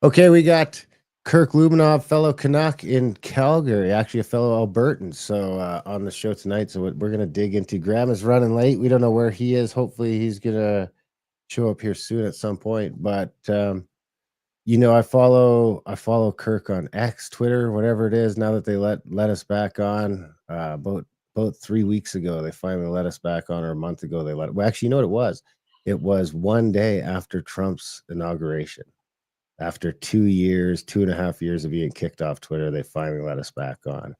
Okay, we got Kirk Lubimov, fellow Canuck in Calgary, actually a fellow Albertan. On the show tonight, we're gonna dig into. Graham is running late. We don't know where he is. Hopefully, he's gonna show up here soon at some point. I follow Kirk on X, Twitter, whatever it is. Now that they let us back on, about 3 weeks ago, they finally let us back on, or a month ago, they let. Well, actually, you know what it was? It was one day after Trump's inauguration. After 2 years, 2.5 years of being kicked off Twitter, they finally let us back on.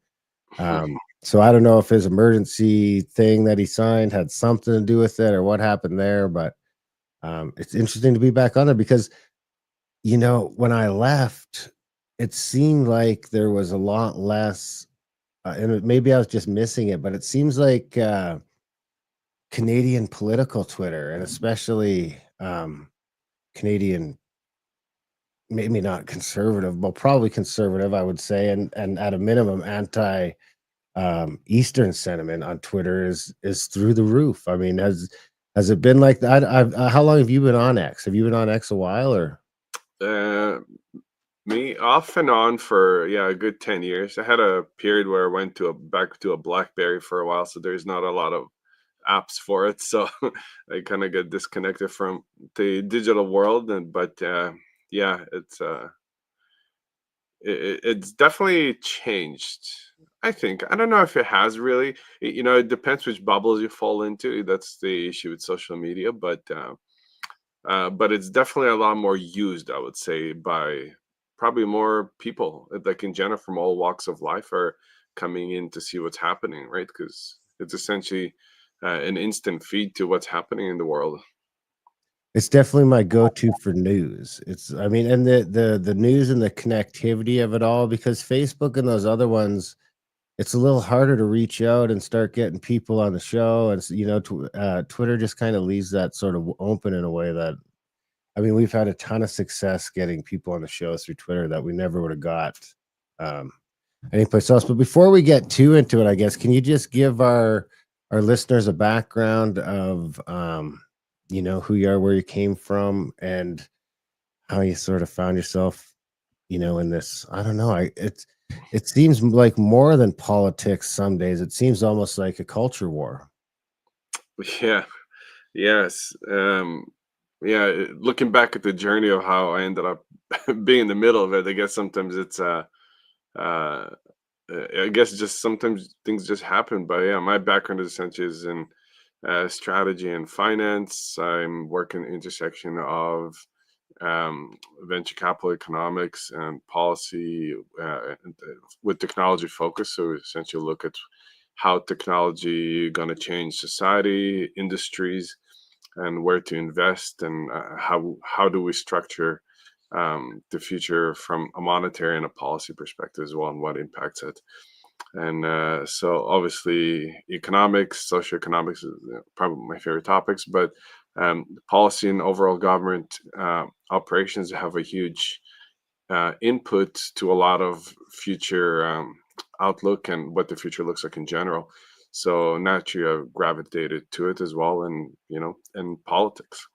So I don't know if his emergency thing that he signed had something to do with it or what happened there, but it's interesting to be back on there because when I left, it seemed like there was a lot less, maybe I was just missing it, but it seems like Canadian political Twitter and especially Canadian, maybe not conservative, but probably conservative, I would say, and at a minimum, anti Eastern sentiment on Twitter is through the roof. I mean, has it been like that? How long have you been on X? Have you been on X a while or? Uh, Me off and on for a good 10 years. I had a period where I went to a back to a BlackBerry for a while, so there's not a lot of apps for it. So I kind of get disconnected from the digital world. Yeah, it's definitely changed. I think I don't know if it has really. It depends which bubbles you fall into. That's the issue with social media, but it's definitely a lot more used, I would say, by probably more people, like in general, from all walks of life are coming in to see what's happening, right? Because it's essentially an instant feed to what's happening in the world. It's definitely my go-to for news. I mean, and the news and the connectivity of it all, because Facebook and those other ones, it's a little harder to reach out and start getting people on the show, and Twitter just kind of leaves that sort of open in a way that, I mean, we've had a ton of success getting people on the show through Twitter that we never would have got um, anyplace else. But before we get too into it, I guess, can you just give our listeners a background of who you are, where you came from, and how you sort of found yourself, in this? I don't know. It seems like more than politics some days. It seems almost like a culture war. Yeah. Yes. Yeah. Looking back at the journey of how I ended up being in the middle of it, I guess sometimes uh, I guess just sometimes things just happen. But yeah, my background essentially is in strategy and finance. I'm working intersection of venture capital economics and policy with technology focus. So we essentially look at how technology going to change society, industries, and where to invest, and how do we structure the future from a monetary and a policy perspective as well, and what impacts it. And so obviously economics, socioeconomics is probably my favorite topics, but policy and overall government operations have a huge input to a lot of future outlook and what the future looks like in general. So naturally, I gravitated to it as well, and and politics.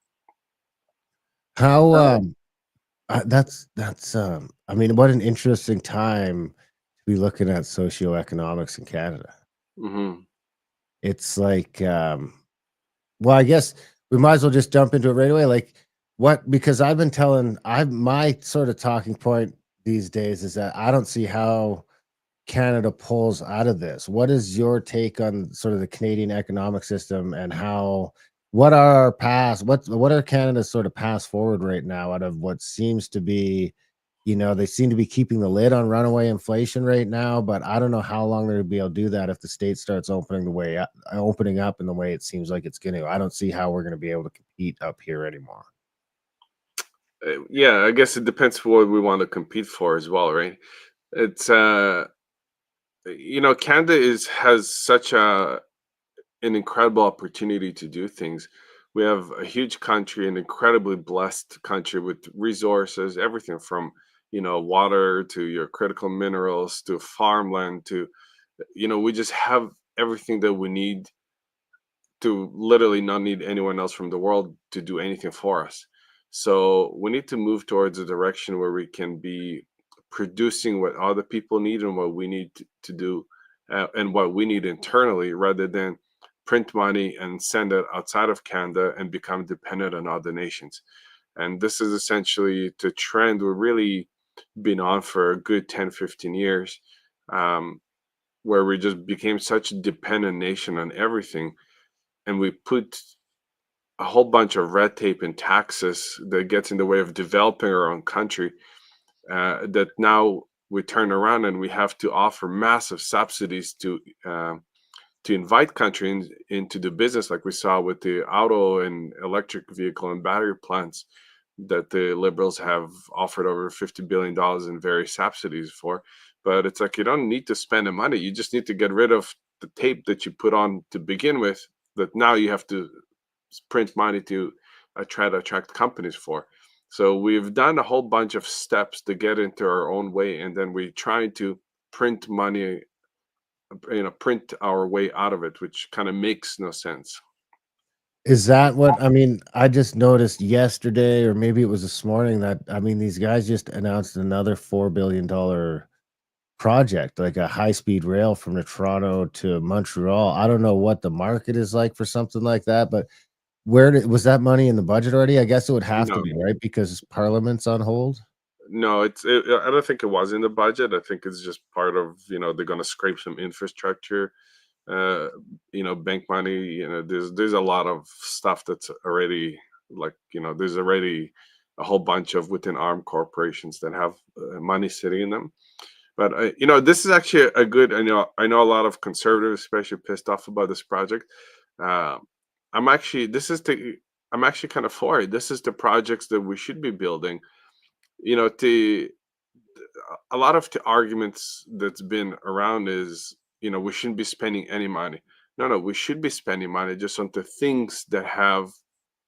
How I mean, what an interesting time to be looking at socioeconomics in Canada. Hmm. It's like, well, I guess we might as well just jump into it right away. Like, what? Because I my sort of talking point these days is that I don't see how Canada pulls out of this. What is your take on sort of the Canadian economic system and what are Canada's sort of pass forward right now out of what seems to be, they seem to be keeping the lid on runaway inflation right now, but I don't know how long they'll be able to do that if the state starts opening up in the way it seems like it's going to. I don't see how we're going to be able to compete up here anymore. Yeah, I guess it depends what we want to compete for as well, right? It's Canada is has such an incredible opportunity to do things. We have a huge country, an incredibly blessed country with resources, everything from water to your critical minerals to farmland to we just have everything that we need to literally not need anyone else from the world to do anything for us. So we need to move towards a direction where we can be producing what other people need and what we need to do, and what we need internally, rather than print money and send it outside of Canada and become dependent on other nations. And this is essentially the trend we're really been on for a good 10, 15 years, um, where we just became such a dependent nation on everything. And we put a whole bunch of red tape and taxes that gets in the way of developing our own country, that now we turn around and we have to offer massive subsidies to invite countries into the business, like we saw with the auto and electric vehicle and battery plants that the liberals have offered over $50 billion in various subsidies for. But it's like, you don't need to spend the money. You just need to get rid of the tape that you put on to begin with, that now you have to print money to try to attract companies for. So we've done a whole bunch of steps to get into our own way, and then we try to print money, print our way out of it, which kind of makes no sense. Is that what I mean, I just noticed yesterday, or maybe it was this morning, that I mean, these guys just announced another $4 billion project, like a high-speed rail from the Toronto to Montreal. I don't know what the market is like for something like that, but where did was that money in the budget already? I guess it would have to No, be, right? Because Parliament's on hold? no, I don't think it was in the budget. I think it's just part of, they're going to scrape some infrastructure, uh, bank money. There's a lot of stuff that's already, like, there's already a whole bunch of within armed corporations that have money sitting in them. But this is actually a good. I know a lot of conservatives, especially, pissed off about this project. Uh, I'm actually this is the I'm actually kind of for it. This is the projects that we should be building. The A lot of the arguments that's been around is, we shouldn't be spending any money. No, no, we should be spending money just on the things that have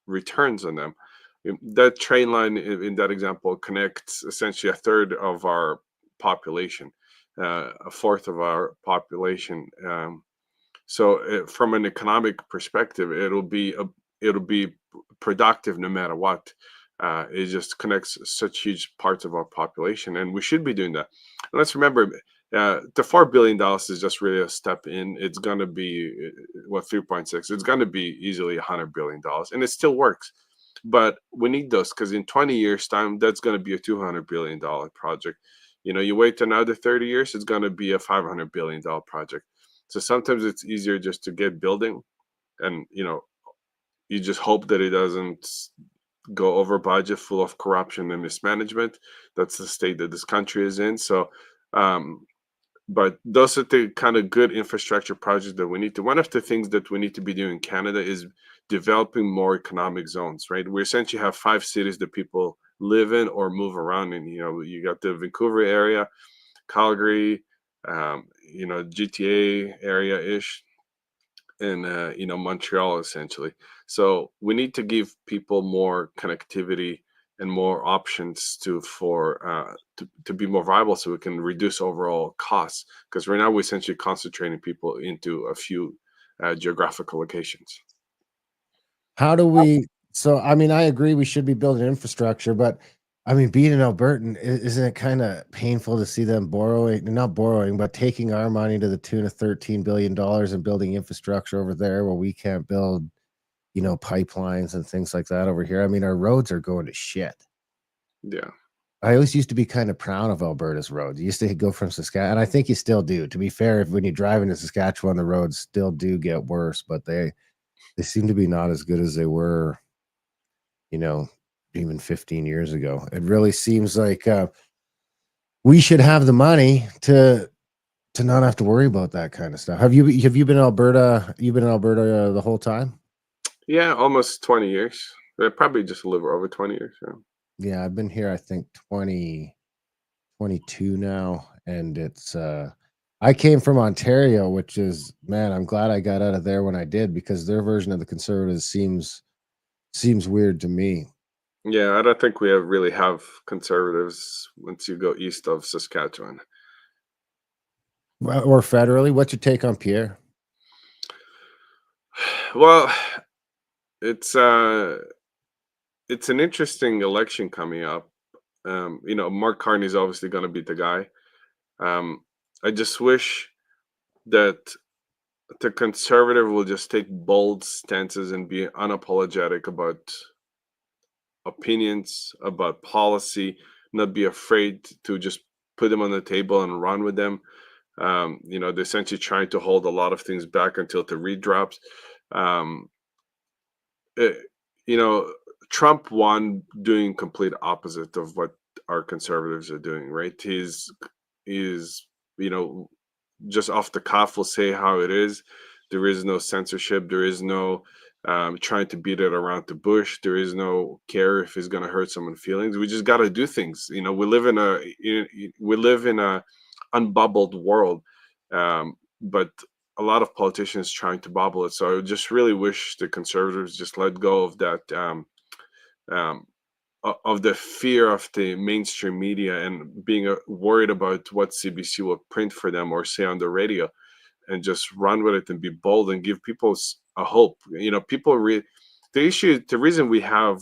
returns on them. That train line in that example connects essentially a third of our population, a fourth of our population. So from an economic perspective, it'll be productive no matter what. It just connects such huge parts of our population, and we should be doing that. And let's remember, the $4 billion is just really a step in. It's going to be what, 3.6. It's going to be easily $100 billion, and it still works. But we need those, because in 20 years' time, that's going to be a $200 billion project. You wait another 30 years, it's going to be a $500 billion project. So sometimes it's easier just to get building, and you just hope that it doesn't go over budget, full of corruption and mismanagement. That's the state that this country is in. So, um, but those are the kind of good infrastructure projects that we need to. One of the things that we need to be doing in Canada is developing more economic zones. Right, we essentially have five cities that people live in or move around in. You got the Vancouver area, Calgary, GTA area ish, and Montreal essentially. So we need to give people more connectivity and more options to be more viable, so we can reduce overall costs. Because right now we're essentially concentrating people into a few geographical locations. How do we so, I mean, I agree we should be building infrastructure, but, I mean, being an Albertan, isn't it kinda painful to see them borrowing, not borrowing, but taking our money to the tune of $13 billion and building infrastructure over there where we can't build, pipelines and things like that over here? I mean, our roads are going to shit. Yeah. I always used to be kinda proud of Alberta's roads. You used to go from Saskatchewan, and I think you still do. To be fair, if when you drive into Saskatchewan, the roads still do get worse, but they seem to be not as good as they were, you know, even 15 years ago. It really seems like, we should have the money to not have to worry about that kinda stuff. Have you been in Alberta the whole time? Yeah, almost 20 years. Probably just a little over 20 years. Yeah. Yeah, I've been here, I think, 22 now, and I came from Ontario, which is, man, I'm glad I got out of there when I did, because their version of the Conservatives seems weird to me. Yeah, I don't think we really have conservatives once you go east of Saskatchewan. Or federally, what's your take on Pierre? Well, it's it's an interesting election coming up. Mark Carney's obviously going to be the guy. Um, I just wish that the conservative will just take bold stances and be unapologetic about opinions, about policy, not be afraid to just put them on the table and run with them. They're essentially trying to hold a lot of things back until the read drops. Um, eh, you know, Trump won doing complete opposite of what our conservatives are doing, right? He's you know just off the cuff will say how it is. There is no censorship. There is no trying to beat it around the bush. There is no care if it's going to hurt someone's feelings. We just got to do things. We live in a unbubbled world, but a lot of politicians trying to bubble it. So I just really wish the conservatives just let go of that. Um, of the fear of the mainstream media and being worried about what CBC will print for them or say on the radio, and just run with it and be bold and give people a hope. The reason we have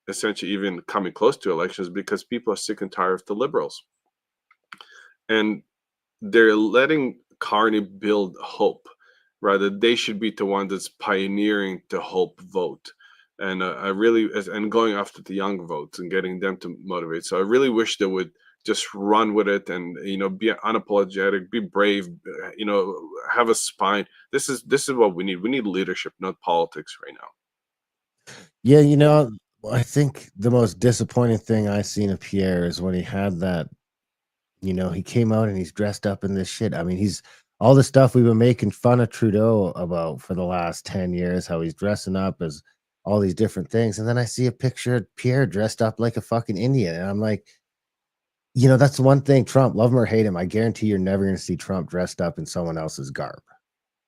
essentially even coming close to elections because people are sick and tired of the liberals, and they're letting Carney build hope. Rather, they should be the one that's pioneering the hope vote. And and going after the young votes and getting them to motivate. So I really wish they would just run with it and be unapologetic, be brave, have a spine. This is what we need. We need leadership, not politics right now. Yeah, I think the most disappointing thing I seen of Pierre is when he had that, he came out and he's dressed up in this shit. I mean, he's all the stuff we've been making fun of Trudeau about for the last 10 years, how he's dressing up as all these different things. And then I see a picture of Pierre dressed up like a fucking Indian. And I'm like, that's the one thing, Trump, love him or hate him. I guarantee you're never going to see Trump dressed up in someone else's garb.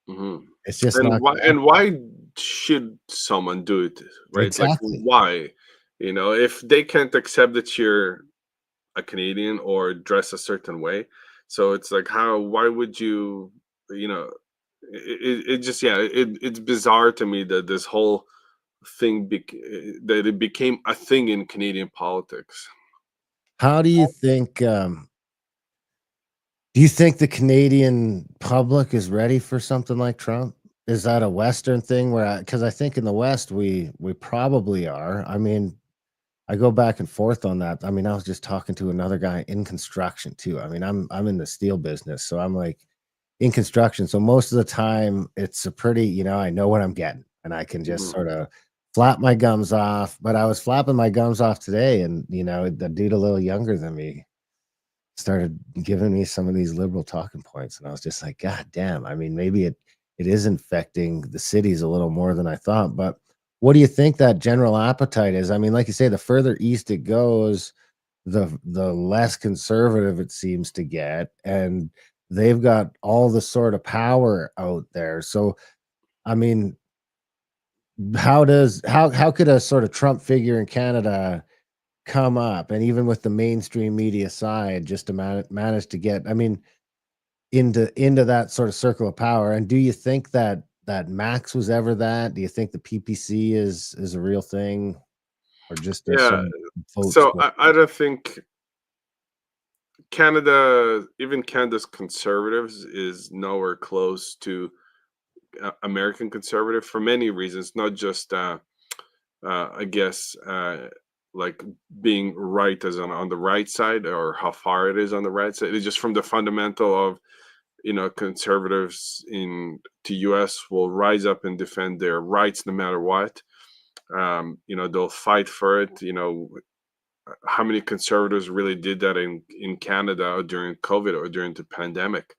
hmm It's just And not why? going to And happen. why should someone do it? Right? Like Exactly. why? If they can't accept that you're a Canadian or dress a certain way. So it's like how why would you you know it just yeah it's bizarre to me that this whole that it became a thing in Canadian politics. How do you think the Canadian public is ready for something like Trump? Is that a Western thing where because I think in the West we probably are. I mean, I go back and forth on that. I mean, I was just talking to another guy in construction too. I mean, I'm in the steel business, so I'm like in construction. So most of the time it's a pretty, I know what I'm getting and I can just Mhm. sort of flap my gums off. But I was flapping my gums off today and the dude a little younger than me started giving me some of these liberal talking points, and I was just like, "God damn!" I mean, maybe it is infecting the cities a little more than I thought. But what do you think that general appetite is? I mean, like you say, the further east it goes, the less conservative it seems to get, and they've got all the sort of power out there. So, I mean, how could a sort of Trump figure in Canada come up, and even with the mainstream media side, just to manage to get, I mean, into that sort of circle of power. And do you think that Max was ever that? Do you think the PPC is a real thing or just a Yeah. sort of vote So split? I don't think even Canada's conservatives, is nowhere close to American conservative for many reasons, not just I guess like being right as on the right side or how far it is on the right side. It's just from the fundamental of conservatives in the US will rise up and defend their rights no matter what. They'll fight for it. How many conservatives really did that in Canada during COVID or during the pandemic?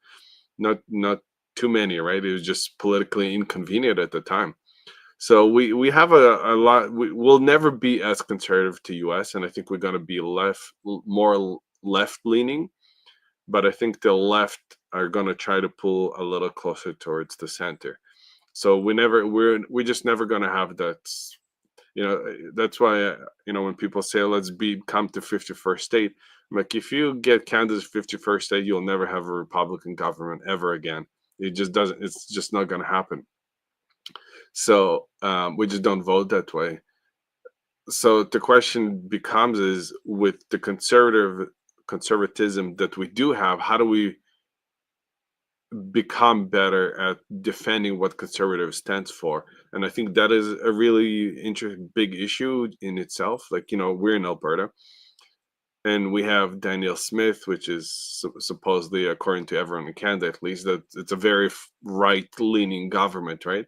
Not too many, right? It was just politically inconvenient at the time. So we have a lot. We'll never be as conservative to US, and I think we're going to be more left leaning. But I think the left are going to try to pull a little closer towards the center. So we're just never going to have that. That's why when people say let's come to 51st state, I'm like, if you get Canada's 51st state, you'll never have a Republican government ever again. It just doesn't. It's just not going to happen. So we just don't vote that way. So the question becomes is with the conservatism that we do have, how do we become better at defending what conservative stands for? And I think that is a really interesting big issue in itself. Like, we're in Alberta and we have Daniel Smith, which is supposedly, according to everyone in Canada, at least, that it's a very right-leaning government, right?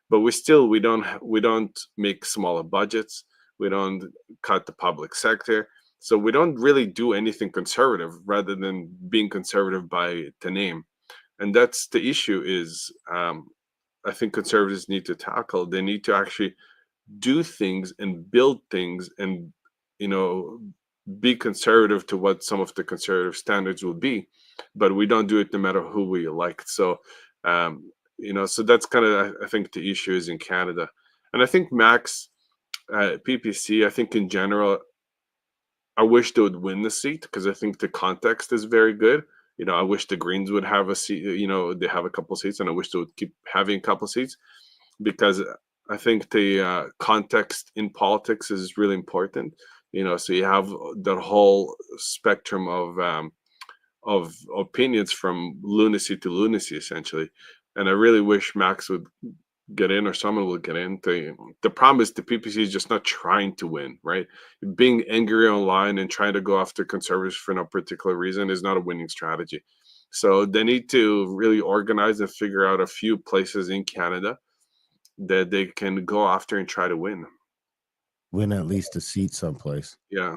But we don't make smaller budgets, we don't cut the public sector, so we don't really do anything conservative, rather than being conservative by the name. And that's the issue. Is I think conservatives need to tackle. They need to actually do things and build things, and you know be conservative to what some of the conservative standards will be, but we don't do it no matter who we elect. So so that's kind of, I think, the issue is in Canada. And I think Max, PPC, I think in general, I wish they would win the seat because I think the context is very good. I wish the Greens would have a seat. They have a couple seats, and I wish they would keep having a couple seats, because I think the context in politics is really important. So you have the whole spectrum of opinions, from lunacy to lunacy, essentially. And I really wish Max would get in, or someone will get in. The problem is the PPC is just not trying to win, right? Being angry online and trying to go after conservatives for no particular reason is not a winning strategy. So they need to really organize and figure out a few places in Canada that they can go after and try to win. Win at least a seat someplace. Yeah.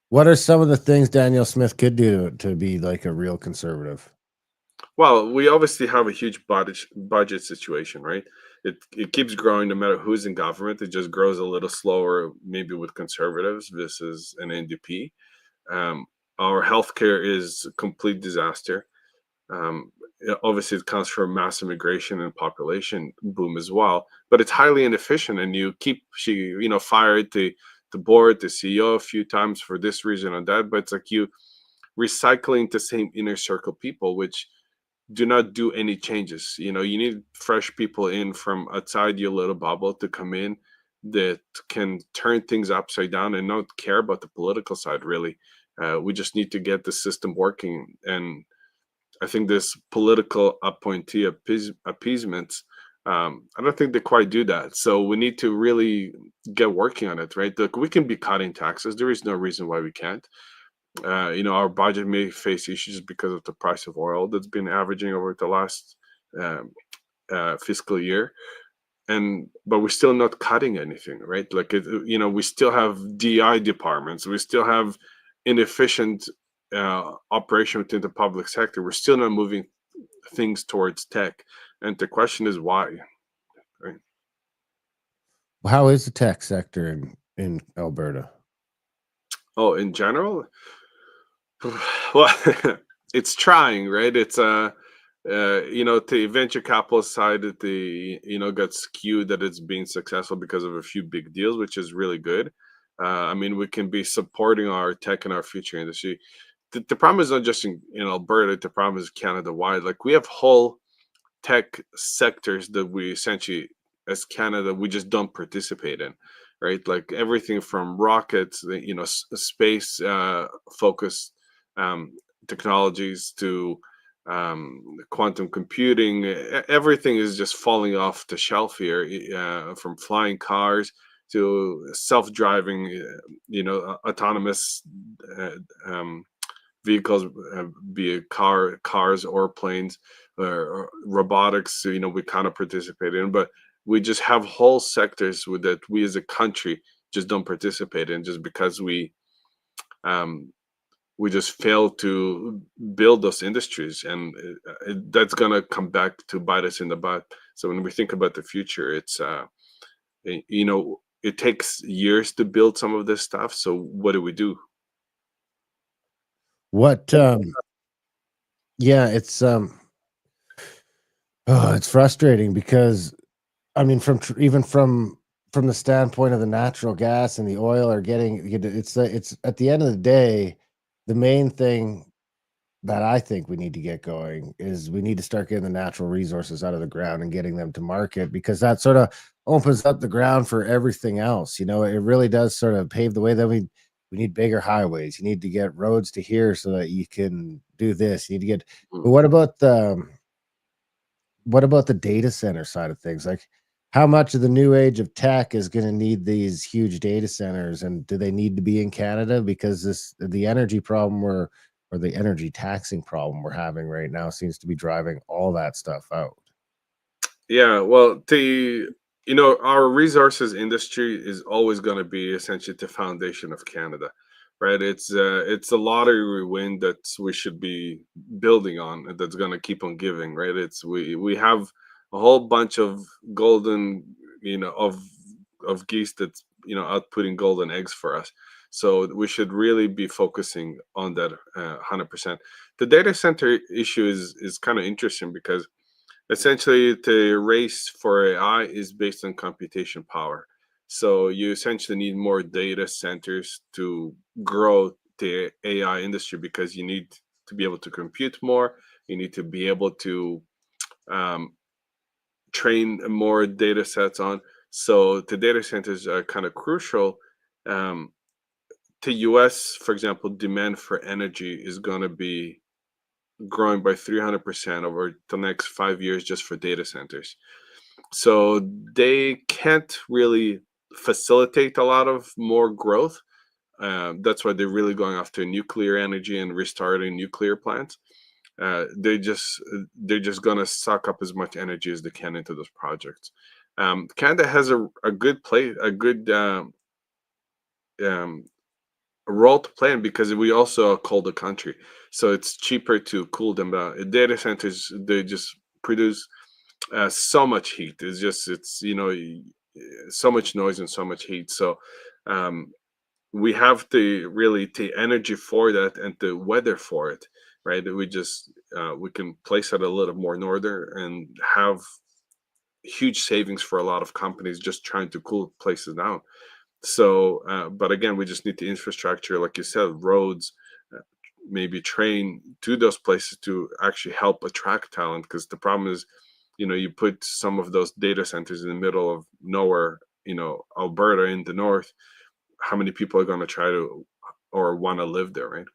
What are some of the things Daniel Smith could do to be like a real conservative? Well, we obviously have a huge budget situation, right? It keeps growing no matter who's in government. It just grows a little slower, maybe with conservatives versus an NDP. Um, our healthcare is a complete disaster. Obviously, it comes from mass immigration and population boom as well, but it's highly inefficient. And she fired the board, the CEO a few times for this reason or that. But it's like you recycling the same inner circle people, which do not do any changes. You need fresh people in from outside your little bubble to come in, that can turn things upside down and not care about the political side, really. We just need to get the system working. And I think this political appointee appeasements, I don't think they quite do that. So we need to really get working on it, right? Look, we can be cutting taxes. There is no reason why we can't. Our budget may face issues because of the price of oil that's been averaging over the last um, fiscal year, and but we're still not cutting anything, right? Like we still have DI departments, we still have inefficient operation within the public sector. We're still not moving things towards tech, and the question is why, right? How is the tech sector in Alberta? Oh, in general, well, it's trying, right? It's the venture capital side, that the got skewed, that it's being successful because of a few big deals, which is really good. I mean, we can be supporting our tech and our future industry. The problem is not just in Alberta. The problem is Canada wide. Like, we have whole tech sectors that we essentially, as Canada, we just don't participate in, right? Like everything from rockets, space focused um, technologies, to quantum computing. Everything is just falling off the shelf here, from flying cars to self-driving, autonomous uh, um, vehicles, be it cars or planes, or robotics. We kind of participate in, but we just have whole sectors that we as a country just don't participate in, just because um, we just fail to build those industries, and that's gonna come back to bite us in the butt. So when we think about the future, it takes years to build some of this stuff. So what do we do? What yeah, it's frustrating because I mean even from the standpoint of the natural gas and the oil are getting it's at the end of the day, the main thing that I think we need to get going is we need to start getting the natural resources out of the ground and getting them to market, because that sort of opens up the ground for everything else. You know, it really does sort of pave the way. That we need bigger highways. You need to get roads to here so that you can do this. You need to get. Mm. But what about the data center side of things? Like, how much of the new age of tech is going to need these huge data centers, and do they need to be in Canada? Because the energy problem or the energy taxing problem we're having right now seems to be driving all that stuff out. Yeah, well, our resources industry is always going to be essentially the foundation of Canada, right? It's a lottery win that we should be building on, and that's going to keep on giving, right? It's we have a whole bunch of golden, you know, of geese that's outputting golden eggs for us. So we should really be focusing on that 100%. The data center issue is kind of interesting because essentially the race for AI is based on computation power. So you essentially need more data centers to grow the AI industry because you need to be able to compute more. You need to be able to um, train more data sets on. So the data centers are kind of crucial. Um, the US, for example, demand for energy is going to be growing by 300% over the next 5 years just for data centers. So they can't really facilitate a lot of more growth. That's why they're really going after nuclear energy and restarting nuclear plants. They're just gonna suck up as much energy as they can into those projects. Canada has a good play, a good um, role to play in because we also a colder country, so it's cheaper to cool them down. Data centers, they just produce so much heat. It's so much noise and so much heat. So um, we have the energy for that and the weather for it, right? We can place it a little more northern and have huge savings for a lot of companies just trying to cool places down. So, but again, we just need the infrastructure, like you said, roads, uh, maybe train to those places to actually help attract talent. Because the problem is, you put some of those data centers in the middle of nowhere, Alberta in the north. How many people are going to try to or want to live there, right?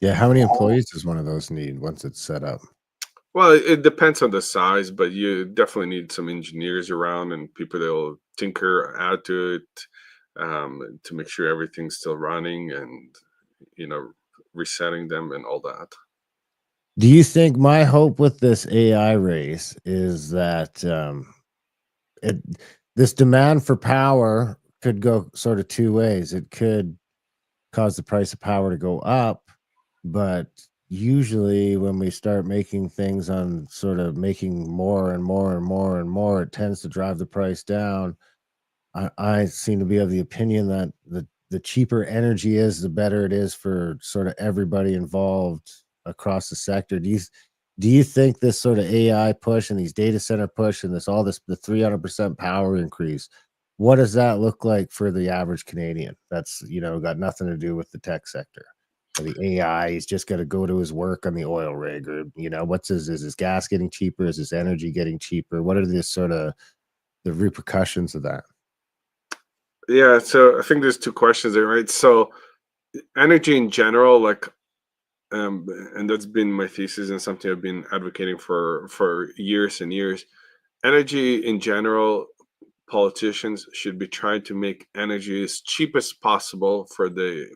Yeah, how many employees does one of those need once it's set up? Well, it depends on the size, but you definitely need some engineers around and people that will tinker, add to it, to make sure everything's still running and you know resetting them and all that. Do you think my hope with this AI race is that it this demand for power could go sort of two ways? It could cause the price of power to go up, but usually when we start making things on sort of making more and more and more and more, it tends to drive the price down. I seem to be of the opinion that the cheaper energy is, the better it is for sort of everybody involved across the sector. Do you think this sort of AI push and these data center push and this the 300% power increase, what does that look like for the average Canadian? That's, got nothing to do with the tech sector. The AI, he's just got to go to his work on the oil rig, or what's is his gas getting cheaper? Is his energy getting cheaper? What are the sort of the repercussions of that? Yeah, so I think there's two questions there, right? So energy in general, like, um, and that's been my thesis and something I've been advocating for years and years. Energy in general, politicians should be trying to make energy as cheap as possible for the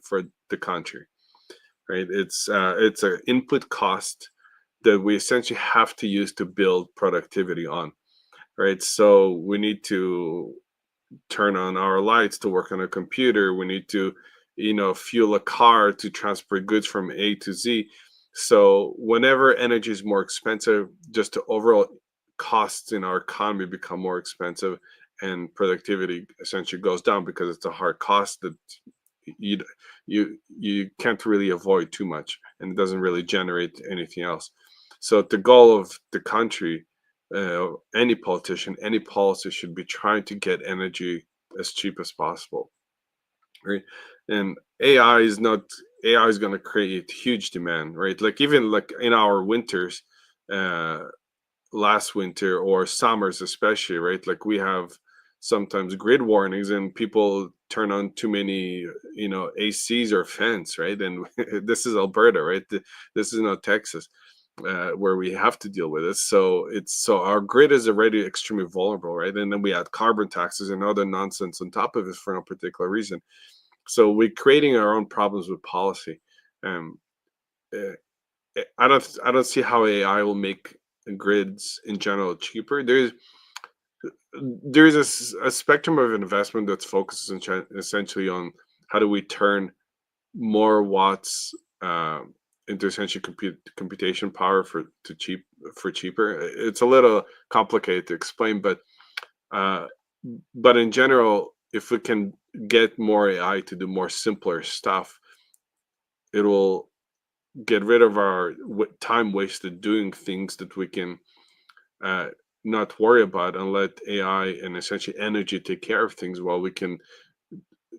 country, right? It's an input cost that we essentially have to use to build productivity on, right? So we need to turn on our lights to work on a computer. We need to, fuel a car to transport goods from A to Z. So whenever energy is more expensive, just the overall costs in our economy become more expensive and productivity essentially goes down because it's a hard cost that you you can't really avoid too much and it doesn't really generate anything else. So the goal of the country, any politician, any policy should be trying to get energy as cheap as possible, right? And AI is not AI is going to create huge demand, right? Like even like in our winters, uh, last winter or summers especially, right? Like we have sometimes grid warnings and people turn on too many, ACs or fans, right? And this is Alberta, right? This is not Texas, where we have to deal with it. So our grid is already extremely vulnerable, right? And then we add carbon taxes and other nonsense on top of it for no particular reason. So we're creating our own problems with policy. Um, uh, I don't see how AI will make grids in general cheaper. There's a spectrum of investment that's focused essentially on how do we turn more watts into essentially computation power for cheaper. It's a little complicated to explain, uh, but in general, if we can get more AI to do more simpler stuff, it will get rid of our time wasted doing things that we can uh, not worry about and let AI and essentially energy take care of things while we can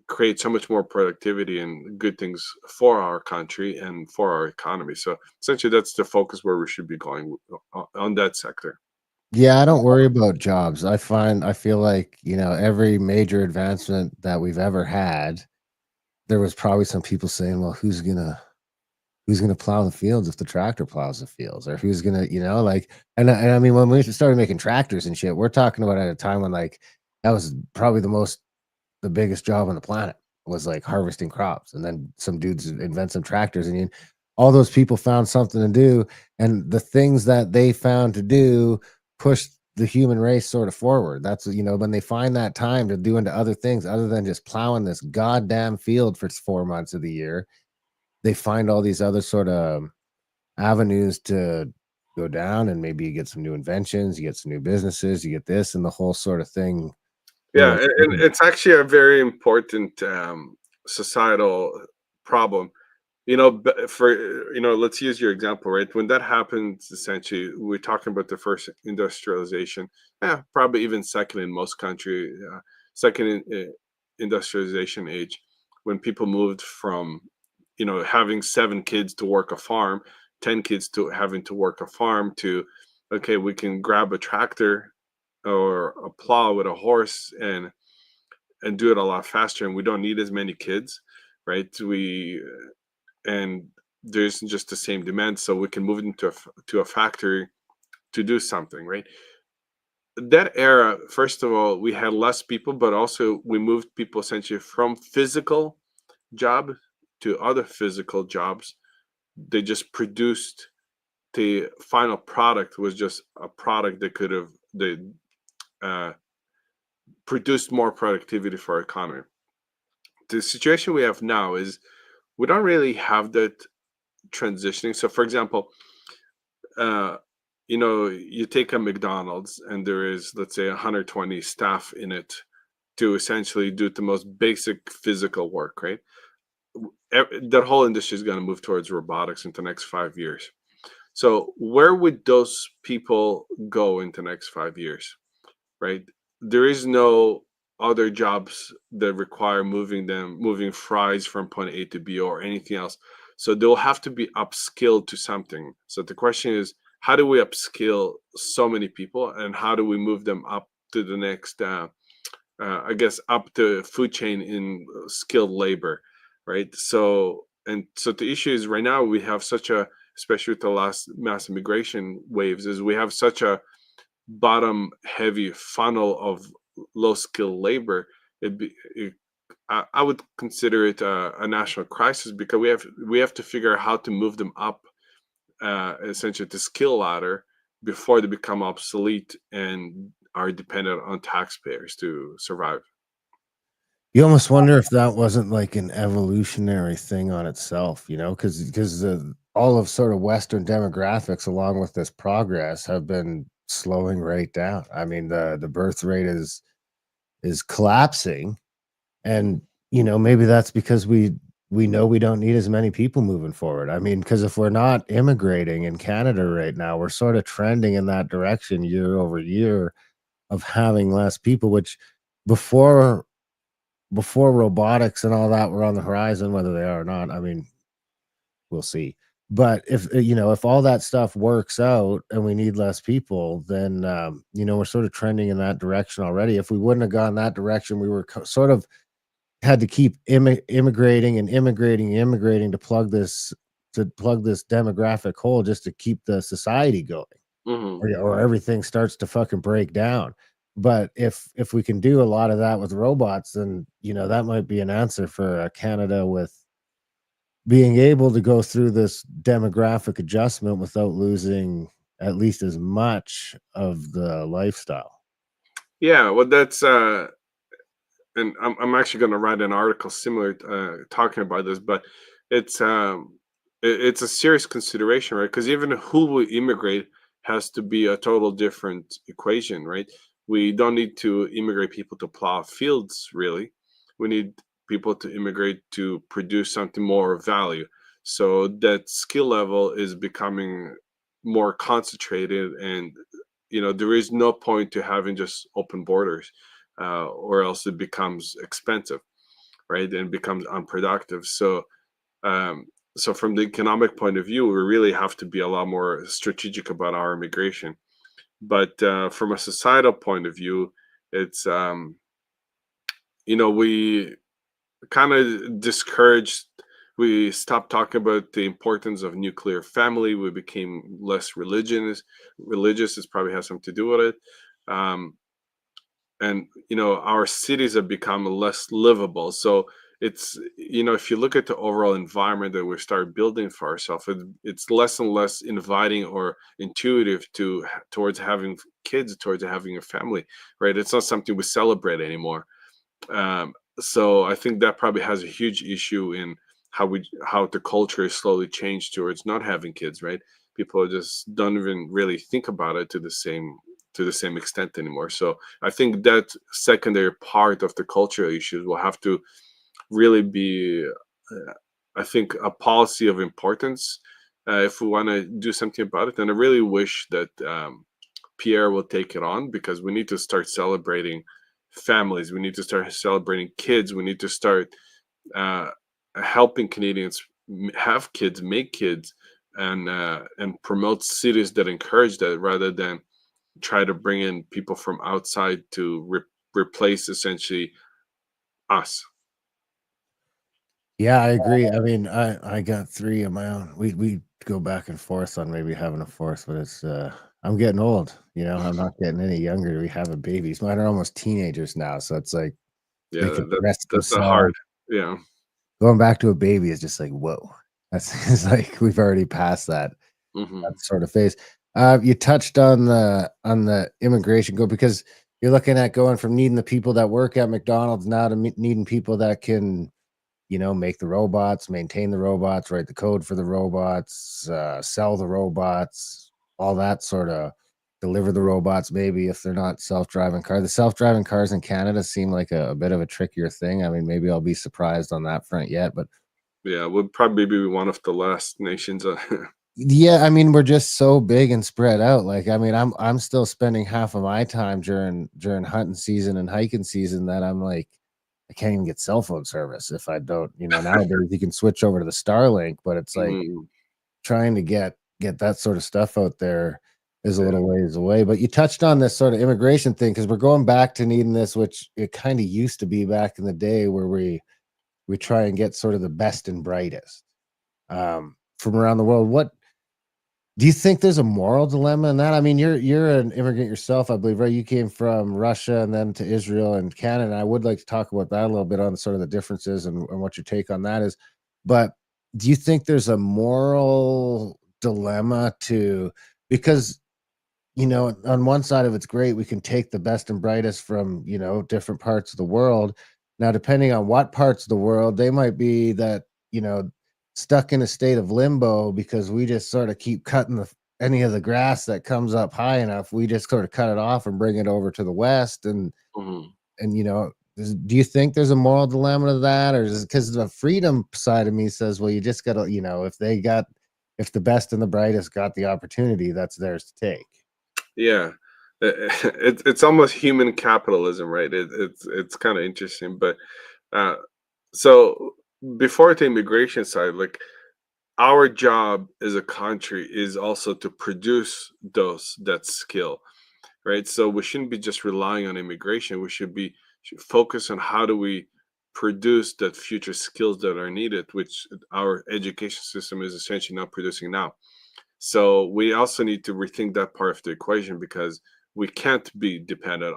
create so much more productivity and good things for our country and for our economy. So essentially, that's the focus where we should be going on that sector. Yeah, I don't worry about jobs. I feel like, every major advancement that we've ever had, there was probably some people saying, "Well, who's gonna plow the fields if the tractor plows the fields? Or who's gonna," like, and I mean, when we started making tractors and shit, we're talking about at a time when, like, that was probably the biggest job on the planet, was like harvesting crops, and then some dudes invent some tractors, and all those people found something to do, and the things that they found to do pushed the human race sort of forward. That's, when they find that time to do into other things other than just plowing this goddamn field for 4 months of the year, they find all these other sort of avenues to go down, and maybe you get some new inventions, you get some new businesses, you get this, and the whole sort of thing Yeah, rolls and forward. it's actually a very important societal problem. Let's use your example, right? When that happens, essentially, we're talking about the first industrialization, yeah, probably even second in most country, second industrialization age, when people moved from, having 7 kids to work a farm, 10 kids to having to work a farm to, okay, we can grab a tractor or a plow with a horse and do it a lot faster, and we don't need as many kids, right? We and there's just the same demand, so we can move it to a factory to do something, right? That era, first of all, we had less people, but also we moved people essentially from physical job to other physical jobs. They just produced, the final product was just a product that could have they uh, produced more productivity for our economy. The situation we have now is we don't really have that transitioning. So, for example, uh, you take a McDonald's and there is, let's say, 120 staff in it to essentially do the most basic physical work, right? That whole industry is going to move towards robotics in the next 5 years. So, where would those people go in the next 5 years, right? There is no other jobs that require moving fries from point A to B or anything else. So they'll have to be upskilled to something. So the question is, how do we upskill so many people, and how do we move them up to the next, I guess, up the food chain in skilled labor, right? So the issue is right now we have such a, especially with the last mass immigration waves, is we have such a bottom heavy funnel of low skilled labor. I would consider it a national crisis, because we have to figure out how to move them up, essentially the skill ladder, before they become obsolete and are dependent on taxpayers to survive. You almost wonder if that wasn't like an evolutionary thing on itself, because all of sort of Western demographics, along with this progress, have been slowing right down. I mean, the birth rate is collapsing, and maybe that's because we know we don't need as many people moving forward. I mean, because if we're not immigrating in Canada right now, we're sort of trending in that direction year over year of having less people, which before before robotics and all that were on the horizon, whether they are or not. I mean, we'll see. But if, if all that stuff works out and we need less people, then, we're sort of trending in that direction already. If we wouldn't have gone that direction, we were sort of had to keep immigrating and immigrating to plug this demographic hole just to keep the society going, Hmm. or everything starts to fucking break down. But if we can do a lot of that with robots, then that might be an answer for Canada, with being able to go through this demographic adjustment without losing at least as much of the lifestyle. Yeah, well, that's and I'm actually going to write an article similar talking about this, but it's it's a serious consideration, right? Because even who will immigrate has to be a total different equation, right? We don't need to immigrate people to plow fields, really. We need people to immigrate to produce something more of value. So that skill level is becoming more concentrated, and there is no point to having just open borders, or else it becomes expensive, right? And becomes unproductive. Um, so from the economic point of view, we really have to be a lot more strategic about our immigration. But from a societal point of view, it's we kind of discouraged. We stopped talking about the importance of nuclear family. We became less religious. Religious is probably has something to do with it. Um, and our cities have become less livable, so it's if you look at the overall environment that we start building for ourselves, it's less and less inviting or intuitive towards having kids, towards having a family, right? It's not something we celebrate anymore. um, so I think that probably has a huge issue in how the culture is slowly changed towards not having kids, right? People just don't even really think about it to the same extent anymore. So I think that secondary part of the cultural issues will have to really be, I think, a policy of importance, if we want to do something about it. And I really wish that Pierre will take it on, because we need to start celebrating families. We need to start celebrating kids. We need to start uh, helping Canadians have kids, make kids, and promote cities that encourage that, rather than try to bring in people from outside to replace essentially us. Yeah, I agree. I mean, I got 3 of my own. We go back and forth on maybe having a 4th, but I'm getting old, I'm not getting any younger. We have babies. Mine are almost teenagers now, so it's like they Yeah, could rest that's a hard. themselves. Yeah. Going back to a baby is just like, whoa. That's it's like we've already passed that Hmm. sort of phase. You touched on the immigration go, because you're looking at going from needing the people that work at McDonald's now to needing people that can, make the robots, maintain the robots, write the code for the robots, sell the robots, all that sort of, deliver the robots, maybe if they're not self-driving cars. The self-driving cars in Canada seem like a bit of a trickier thing. I mean, maybe I'll be surprised on that front yet, but Yeah, we'll probably be one of the last nations. yeah, I mean, we're just so big and spread out. Like, I mean, I'm still spending half of my time during hunting season and hiking season that I'm like, I can't even get cell phone service if I don't, nowadays you can switch over to the Starlink, but it's like Mhm. trying to get that sort of stuff out there is a Yeah, little ways away. But you touched on this sort of immigration thing, because we're going back to needing this, which it kind of used to be back in the day, where we try and get sort of the best and brightest from around the world. What do you think there's a moral dilemma in that? I mean, you're an immigrant yourself, I believe, right? You came from Russia and then to Israel and Canada. I would like to talk about that a little bit, on sort of the differences and what your take on that is. But do you think there's a moral dilemma to, because on one side of it's great, we can take the best and brightest from, different parts of the world. Now, depending on what parts of the world, they might be that, you know, stuck in a state of limbo, because we just sort of keep cutting any of the grass that comes up high enough. We just sort of cut it off and bring it over to the West. mhm. And do you think there's a moral dilemma to that? Or is it because the freedom side of me says, well, you just gotta, if the best and the brightest got the opportunity, that's theirs to take. Yeah. It's almost human capitalism, right? It's kind of interesting, but uh, so before the immigration side, like our job as a country is also to produce those that skill, right? So we shouldn't be just relying on immigration. We should focus on how do we produce that future skills that are needed, which our education system is essentially not producing now. So we also need to rethink that part of the equation because we can't be dependent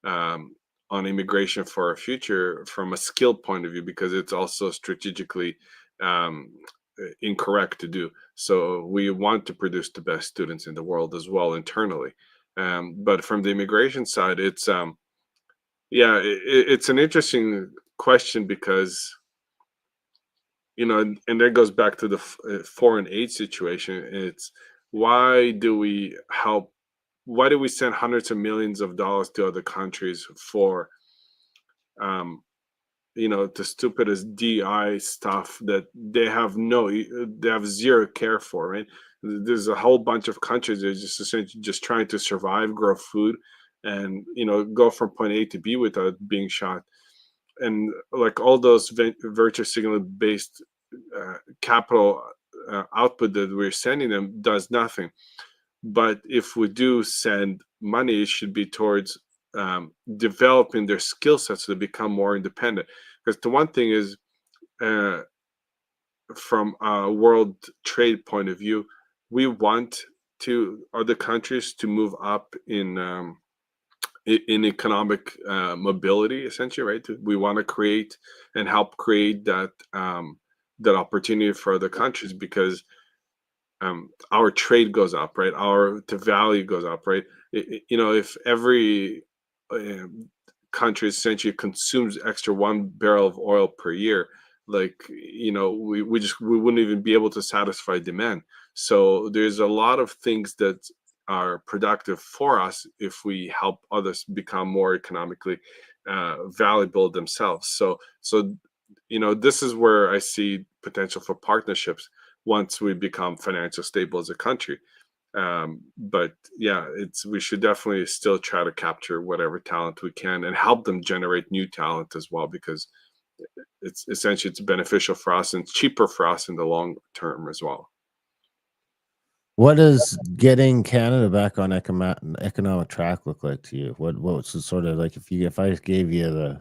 um, on immigration for our future from a skill point of view because it's also strategically um, incorrect to do. So we want to produce the best students in the world as well internally. But from the immigration side, it's an interesting question because and that goes back to the foreign aid situation. It's why do we help? Why do we send hundreds of millions of dollars to other countries for, um, the stupidest DI stuff that they have zero care for, right? There's a whole bunch of countries that are just essentially just trying to survive, grow food, and go from point A to B without being shot. And like all those virtue signal based capital output that we're sending them does nothing. But if we do send money, it should be towards developing their skill sets to become more independent. Because the one thing is, uh, from a world trade point of view, we want to other countries to move up in economic mobility, essentially, right? We want to create and help create that opportunity for other countries because our trade goes up, right? Our the value goes up, right? If every um, country essentially consumes extra 1 barrel of oil per year, like we wouldn't even be able to satisfy demand. So there's a lot of things that are productive for us if we help others become more economically valuable themselves. So this is where I see potential for partnerships once we become financial stable as a country. But yeah, it's we should definitely still try to capture whatever talent we can and help them generate new talent as well because it's essentially it's beneficial for us and cheaper for us in the long term as well. What does getting Canada back on economic track look like to you? What's the sort of like if I gave you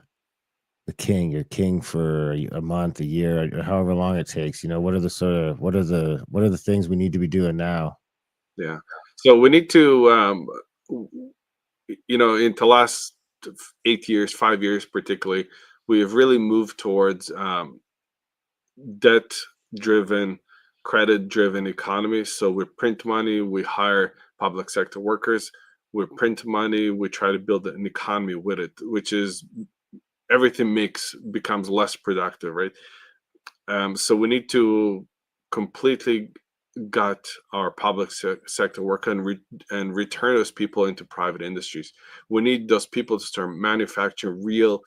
your king for a month, a year, or however long it takes, what are the sort of what are the things we need to be doing now? Yeah. So we need to w- in the last 8 years, 5 years particularly, we have really moved towards debt driven, credit driven economy. So we print money, we hire public sector workers, we print money, we try to build an economy with it, which is everything makes becomes less productive, right? So we need to completely gut our public sector work and return those people into private industries. We need those people to start manufacturing real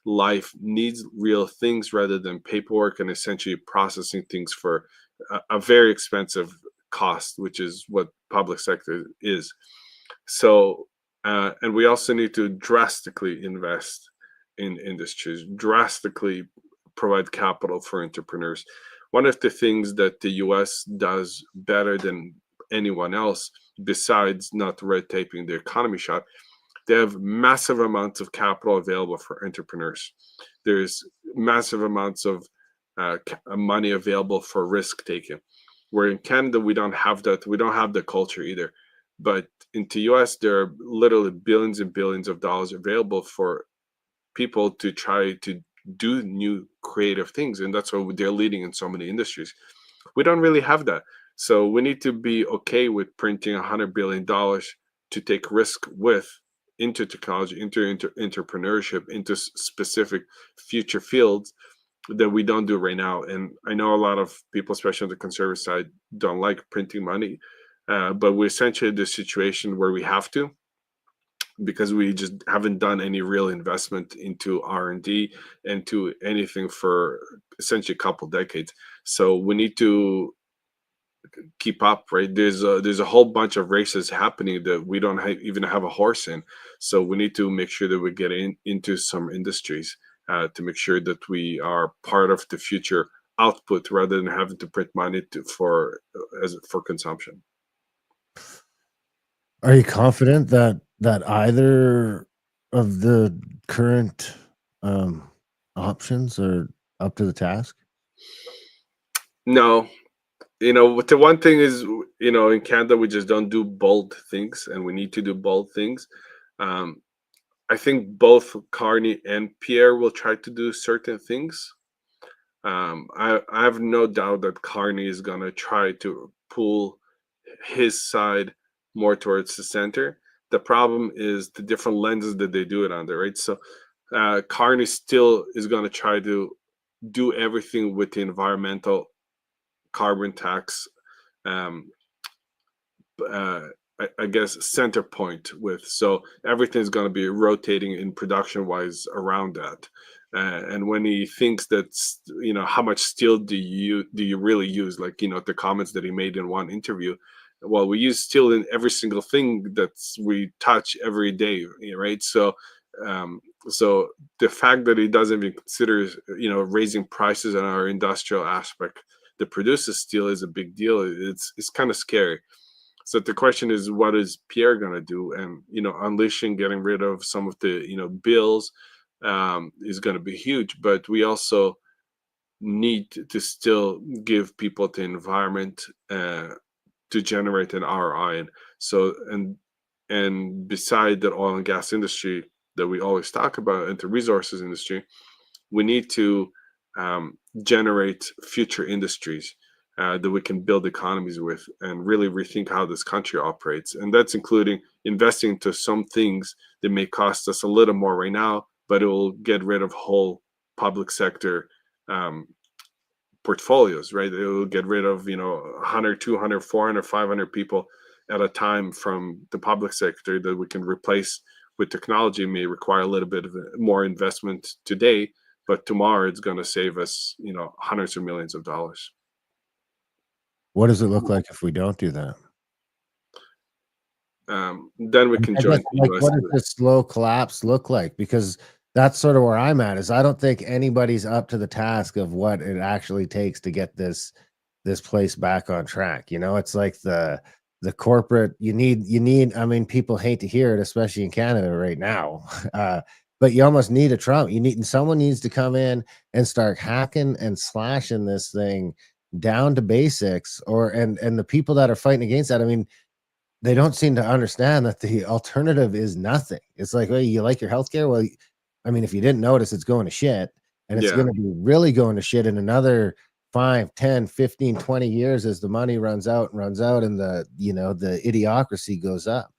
life needs, real things rather than paperwork and essentially processing things for a very expensive cost, which is what public sector is. So, and we also need to drastically invest in industries, drastically provide capital for entrepreneurs. One of the things that the US does better than anyone else, besides not red taping the economy shop, they have massive amounts of capital available for entrepreneurs. There's massive amounts of money available for risk taking. Where in Canada, we don't have that. We don't have the culture either. But in the US, there are literally billions and billions of dollars available for people to try to do new creative things. And that's why they're leading in so many industries. We don't really have that. So we need to be okay with printing $100 billion to take risk with into technology, into entrepreneurship, into specific future fields that we don't do right now. And I know a lot of people, especially on the conservative side, don't like printing money, but we're essentially in this situation where we have to because we just haven't done any real investment into R&D and to anything for essentially a couple decades. So we need to keep up, right? There's a whole bunch of races happening that we don't even have a horse in. So we need to make sure that we get into some industries to make sure that we are part of the future output rather than having to print money as for consumption. Are you confident that either of the current, um, options are up to the task? No, what the one thing is, in Canada, we just don't do bold things, and we need to do bold things. Um, I think both Carney and Pierre will try to do certain things. I have no doubt that Carney is gonna try to pull his side more towards the center. The problem is the different lenses that they do it under, right? So Carney still is gonna try to do everything with the environmental carbon tax, um, uh, I guess, center point with. So everything's going to be rotating in production wise around that. And when he thinks that, how much steel do you really use? Like, the comments that he made in one interview. Well, we use steel in every single thing that we touch every day, right? So the fact that he doesn't even consider, raising prices on our industrial aspect that produces steel is a big deal. It's kind of scary. So the question is, what is Pierre going to do? And unleashing, getting rid of some of the bills is going to be huge. But we also need to still give people the environment to generate an ROI. And so and beside the oil and gas industry that we always talk about, and the resources industry, we need to generate future industries that we can build economies with and really rethink how this country operates. And that's including investing into some things that may cost us a little more right now, but it will get rid of whole public sector um, portfolios, right? It will get rid of, 100, 200, 400, 500 people at a time from the public sector that we can replace with technology. May require a little bit of more investment today, but tomorrow it's going to save us, hundreds of millions of dollars. What does it look like if we don't do that? Then we Like, can I guess, join the like, U.S. what does this slow collapse look like? Because that's sort of where I'm at, is I don't think anybody's up to the task of what it actually takes to get this place back on track. It's like the corporate, you need, I mean, people hate to hear it, especially in Canada right now. But you almost need a Trump. Someone needs to come in and start hacking and slashing this thing down to basics, and the people that are fighting against that, I mean, they don't seem to understand that the alternative is nothing. It's like, "Well, you like your healthcare? Well, I mean, if you didn't notice, it's going to shit, and it's Yeah. gonna be really going to shit in another 5, 10, 15, 20 years as the money runs out, and the idiocracy goes up."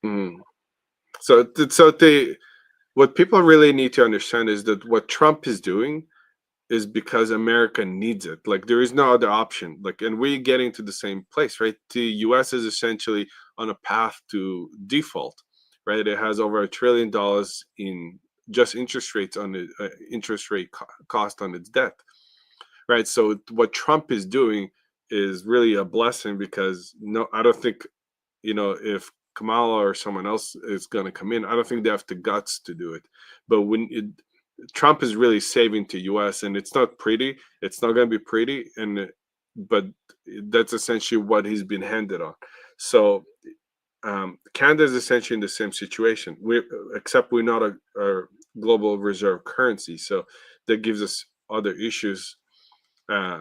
Mhm. So what people really need to understand is that what Trump is doing is because America needs it. Like, there is no other option. Like, and we're getting to the same place, right? The US is essentially on a path to default, right? It has over $1 trillion in just interest rates on the interest rate cost on its debt, right? So what Trump is doing is really a blessing, because no, I don't think, if Kamala or someone else is going to come in, I don't think they have the guts to do it. But Trump is really saving the U.S., and it's not pretty. It's not going to be pretty, but that's essentially what he's been handed on. So Canada is essentially in the same situation. Except we're not a global reserve currency, so that gives us other issues. Uh,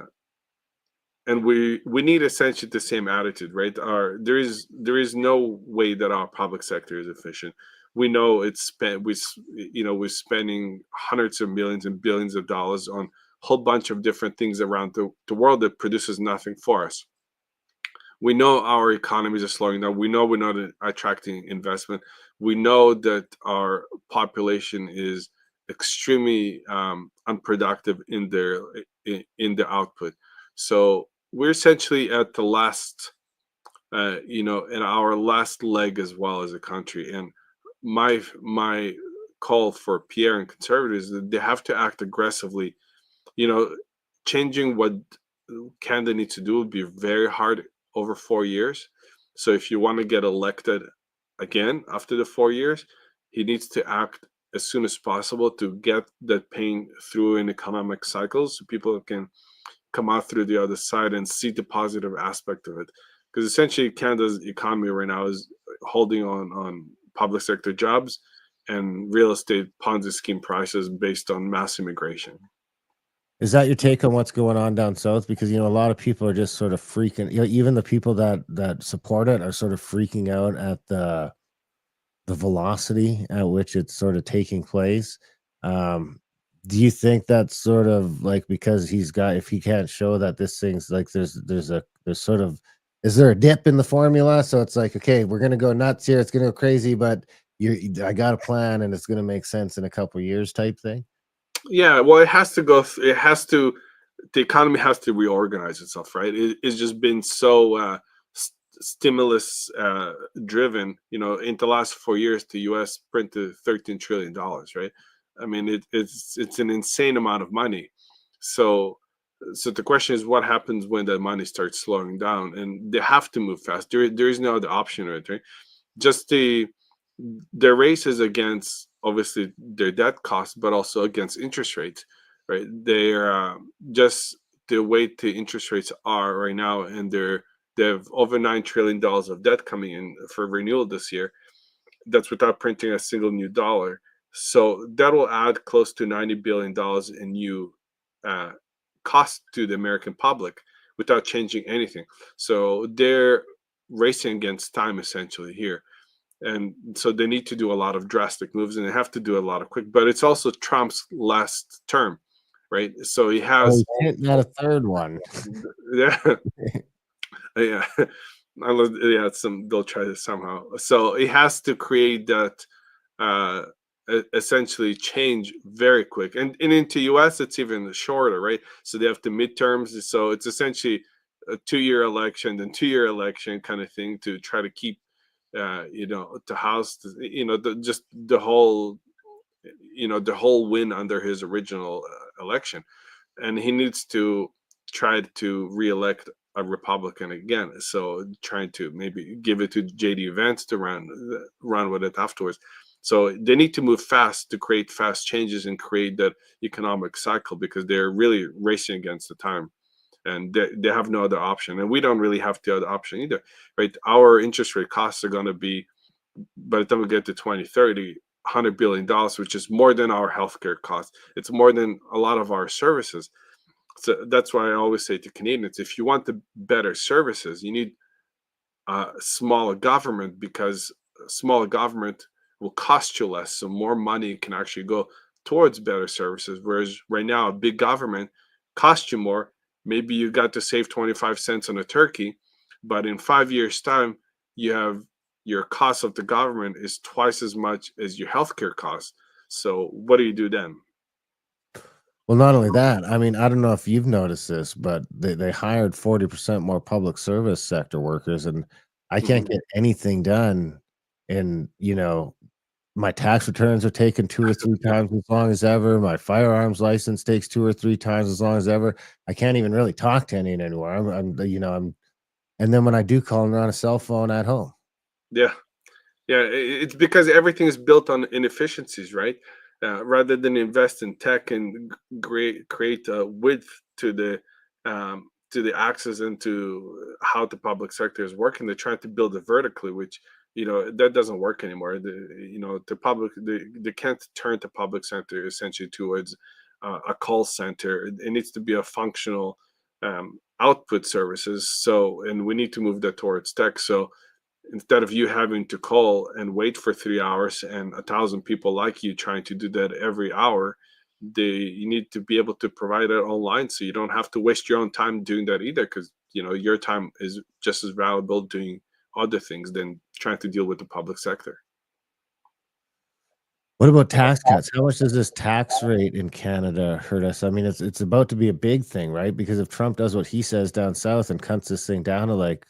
and we need essentially the same attitude, right? There is no way that our public sector is efficient. We know it's spent we're spending hundreds of millions and billions of dollars on a whole bunch of different things around the world that produces nothing for us. We know our economies are slowing down. We know we're not attracting investment. We know that our population is extremely unproductive in the output. So we're essentially at the last, in our last leg as well as a country. And my call for Pierre and conservatives, that they have to act aggressively. You know, changing what Canada needs to do would be very hard over 4 years. So if you want to get elected again after the 4 years, he needs to act as soon as possible to get that pain through in economic cycles, so people can come out through the other side and see the positive aspect of it. Because essentially, Canada's economy right now is holding on public sector jobs and real estate Ponzi scheme prices based on mass immigration. Is that your take on what's going on down south? Because, a lot of people are just sort of freaking, even the people that support it are sort of freaking out at the velocity at which it's sort of taking place. Um, do you think that's sort of like because if he can't show that this thing's like there's sort of is there a dip in the formula? So it's like, okay, we're gonna go nuts here, it's gonna go crazy, but I got a plan and it's gonna make sense in a couple years type thing. Yeah, well, it has to go. It has to. The economy has to reorganize itself, right? It's just been so stimulus driven. In the last 4 years, the U.S. printed $13 trillion, right? I mean, it's an insane amount of money. So, so the question is, what happens when that money starts slowing down? And they have to move fast. There is no other option, right? Just the race is against obviously their debt costs, but also against interest rates, right? They're just the way the interest rates are right now, and they have over $9 trillion of debt coming in for renewal this year. That's without printing a single new dollar. So that will add close to $90 billion in new uh, cost to the American public without changing anything. So they're racing against time essentially here, and so they need to do a lot of drastic moves, and they have to do a lot of quick. But it's also Trump's last term, right? So he Oh, has, he's hitting at a third one. yeah, yeah, yeah. They'll try this somehow. So he has to create that uh, essentially change very quick, and into US it's even shorter, right? So they have the midterms, so it's essentially a 2 year election, then 2 year election kind of thing to try to keep the house, just the whole win under his original election. And he needs to try to reelect a Republican again. So trying to maybe give it to JD Vance to run with it afterwards. So they need to move fast to create fast changes and create that economic cycle, because they're really racing against the time, and they have no other option, and we don't really have the other option either, right? Our interest rate costs are going to be, by the time we get to 2030, $100 billion, which is more than our healthcare costs. It's more than a lot of our services. So that's why I always say to Canadians, if you want the better services, you need smaller government, because smaller government will cost you less, so more money can actually go towards better services. Whereas right now, a big government costs you more. Maybe you got to save 25 cents on a turkey, but in 5 years' time, you have your cost of the government is twice as much as your healthcare costs. So what do you do then? Well, not only that, I mean, I don't know if you've noticed this, but they hired 40% more public service sector workers, and I can't Mhm. get anything done. And, my tax returns are taking 2 or 3 Yeah, times as long as ever. My firearms license takes 2 or 3 times as long as ever. I can't even really talk to anyone anymore. And then when I do call, they're on a cell phone at home. yeah. Yeah, it's because everything is built on inefficiencies, right? Rather than invest in tech and create width to the access and to how the public sector is working, they're trying to build it vertically, which that doesn't work anymore. They can't turn the public sector essentially towards a call center. It needs to be a functional output services. So, and we need to move that towards tech. So instead of you having to call and wait for 3 hours and 1,000 people like you trying to do that every hour, you need to be able to provide it online, so you don't have to waste your own time doing that either, because your time is just as valuable doing other things than trying to deal with the public sector. What about tax cuts? How much does this tax rate in Canada hurt us? I mean, it's about to be a big thing, right? Because if Trump does what he says down south and cuts this thing down to like,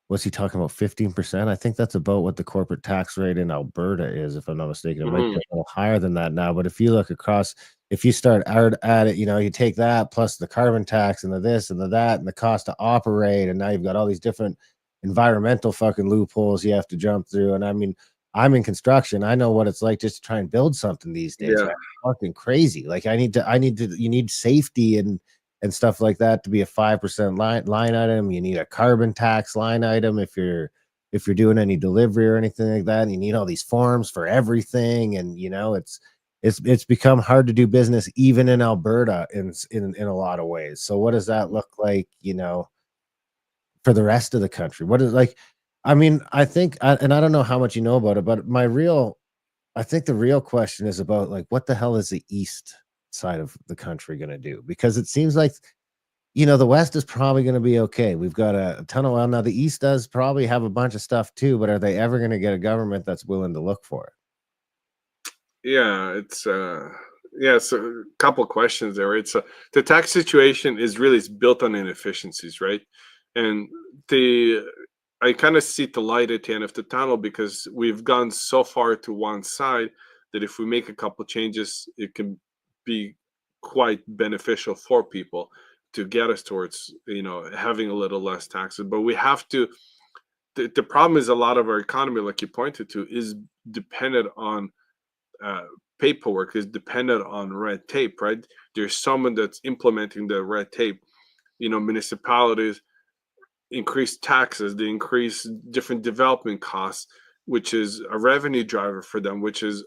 what's he talking about? 15%? I think that's about what the corporate tax rate in Alberta is, if I'm not mistaken. It might be Hmm. a little higher than that now. But if you look across, if you start out at it, you take that plus the carbon tax and the this and the that and the cost to operate, and now you've got all these different environmental fucking loopholes you have to jump through. And I mean, I'm in construction. I know what it's like just to try and build something these days, Yeah, right? Fucking crazy. Like you need safety and and stuff like that to be a 5% line item. You need a carbon tax line item if you're doing any delivery or anything like that. And you need all these forms for everything, and it's become hard to do business even in Alberta in a lot of ways. So what does that look like, for the rest of the country? What is like I mean, I think and I don't know how much you know about it, but I think the real question is about like what the hell is the east side of the country going to do? Because it seems like the West is probably going to be okay. We've got a ton of oil now. The East does probably have a bunch of stuff too, but are they ever going to get a government that's willing to look for it? Yeah, it's yeah, so a couple questions there, right? So the tax situation is really it's built on inefficiencies, right? And the I kind of see the light at the end of the tunnel because we've gone so far to one side that if we make a couple changes, it can be quite beneficial for people to get us towards, having a little less taxes. But we have to the problem is a lot of our economy, like you pointed to, is dependent on uh, paperwork, is dependent on red tape, right? There's someone that's implementing the red tape. Municipalities increase taxes, they increase different development costs, which is a revenue driver for them, which is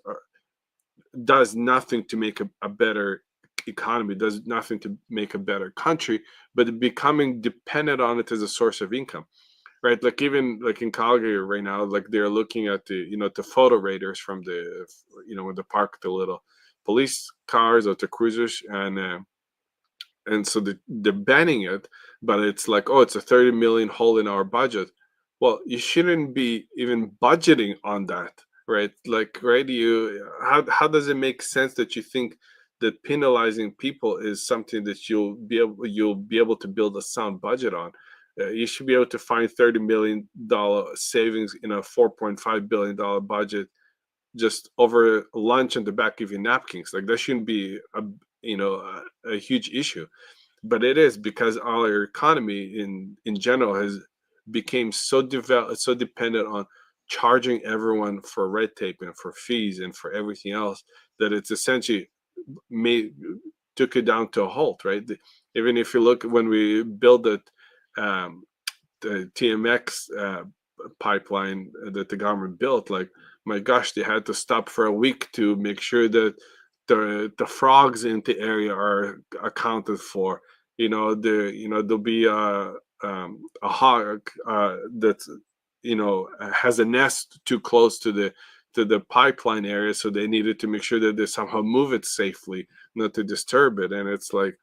does nothing to make a better economy, does nothing to make a better country, but becoming dependent on it as a source of income, right? Like even like in Calgary right now, like they're looking at the photo radars from when they park the little police cars or the cruisers, and so they're banning it, but it's like, oh, it's a 30 million hole in our budget. Well, you shouldn't be even budgeting on that, right? Like, right, how does it make sense that you think that penalizing people is something that you'll be able to build a sound budget on? You should be able to find $30 million savings in a $4.5 billion budget just over lunch and the back of your napkins. Like that shouldn't be a huge issue, but it is because our economy in general has became so developed, so dependent on charging everyone for red tape and for fees and for everything else, that it's essentially made took it down to a halt, right? Even if you look when we build it, um, the TMX pipeline that the government built, like my gosh, they had to stop for a week to make sure that the frogs in the area are accounted for. There'll be a hawk that has a nest too close to the pipeline area, so they needed to make sure that they somehow move it safely, not to disturb it. And it's like,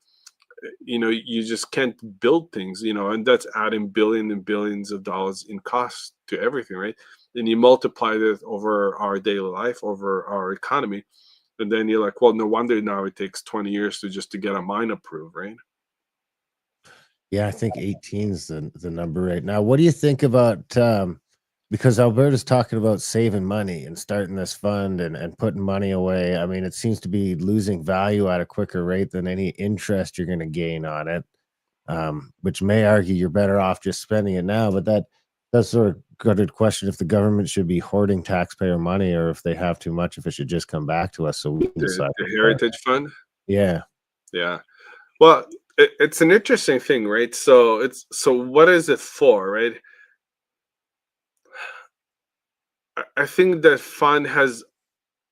you just can't build things, and that's adding billions and billions of dollars in cost to everything, right? And you multiply that over our daily life, over our economy, and then you're like, well, no wonder now it takes 20 years to get a mine approved, right? Yeah, I think 18 is the number right now. What do you think about because Alberta's talking about saving money and starting this fund and putting money away. I mean, it seems to be losing value at a quicker rate than any interest you're going to gain on it. Which may argue you're better off just spending it now, but that's sort of got a question if the government should be hoarding taxpayer money or if they have too much, if it should just come back to us so we can the, decide the what's best. heritage fund. Yeah. Yeah. Well, it's an interesting thing, right? So what is it for, right? I think that fund has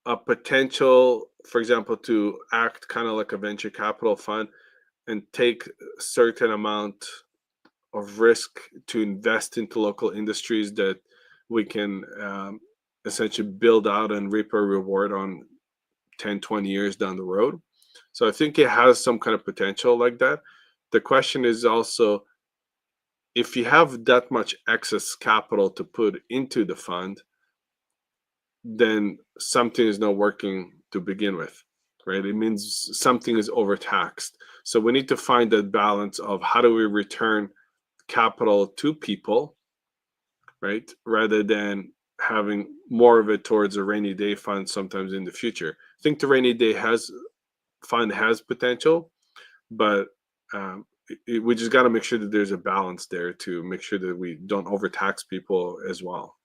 a potential, for example, to act kind of like a venture capital fund and take a certain amount of risk to invest into local industries that we can essentially build out and reap a reward on 10, 20 years down the road. So I think it has some kind of potential like that. The question is also, if you have that much excess capital to put into the fund, then something is not working to begin with, right? It means something is overtaxed. So we need to find that balance of how do we return capital to people, right? Rather than having more of it towards a rainy day fund sometimes in the future. I think the rainy day has fund has potential, but we just got to make sure that there's a balance there to make sure that we don't overtax people as well.